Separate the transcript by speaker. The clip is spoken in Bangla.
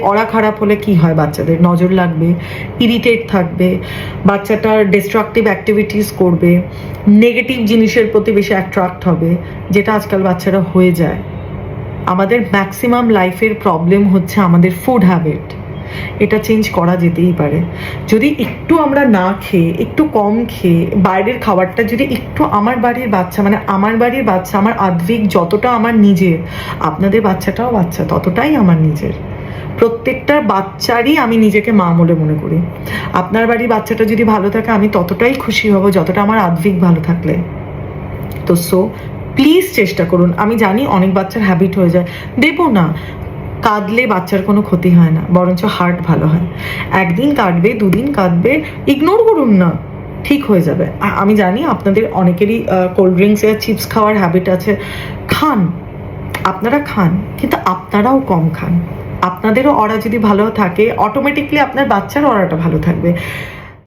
Speaker 1: অরা খারাপ হলে কি হয়, বাচ্চাদের নজর লাগবে, ইরিটেট থাকবে, বাচ্চাটার ডিস্ট্রাকটিভ অ্যাক্টিভিটিস করবে, নেগেটিভ জিনিসের প্রতি বেশি অ্যাট্রাক্ট হবে, যেটা আজকাল বাচ্চারা হয়ে যায়। আমাদের ম্যাক্সিমাম লাইফের প্রবলেম হচ্ছে আমাদের ফুড হ্যাবিট। এটা চেঞ্জ করা যেতেই পারে যদি একটু আমরা না খেয়ে, একটু কম খেয়ে, বাইরের খাবারটা যদি একটু, আমার বাড়ির বাচ্চা মানে আমার বাড়ির বাচ্চা, আমার আদ্রিক যতটা আমার নিজের, আপনাদের বাচ্চাটাও বাচ্চা ততটাই আমার নিজের। প্রত্যেকটা বাচ্চারই আমি নিজেকে মা বলে মনে করি। আপনার বাড়ির বাচ্চাটা যদি ভালো থাকে আমি ততটাই খুশি হব যতটা আমার আদ্রিক ভালো থাকলে। তো সো প্লিজ চেষ্টা করুন। আমি জানি অনেক বাচ্চার হ্যাবিট হয়ে যায়, দেবো না, কাঁদলে বাচ্চার কোনো ক্ষতি হয় না, বরঞ্চ হার্ট ভালো হয়। একদিন কাঁদবে, দুদিন কাঁদবে, ইগনোর করুন না, ঠিক হয়ে যাবে। আমি জানি আপনাদের অনেকেরই কোল্ড ড্রিঙ্কস আর চিপস খাওয়ার হ্যাবিট আছে, খান, আপনারা খান, কিন্তু আপনারাও কম খান। আপনাদেরও অরা যদি ভালো থাকে, অটোমেটিকলি আপনার বাচ্চার অরাটা ভালো থাকবে।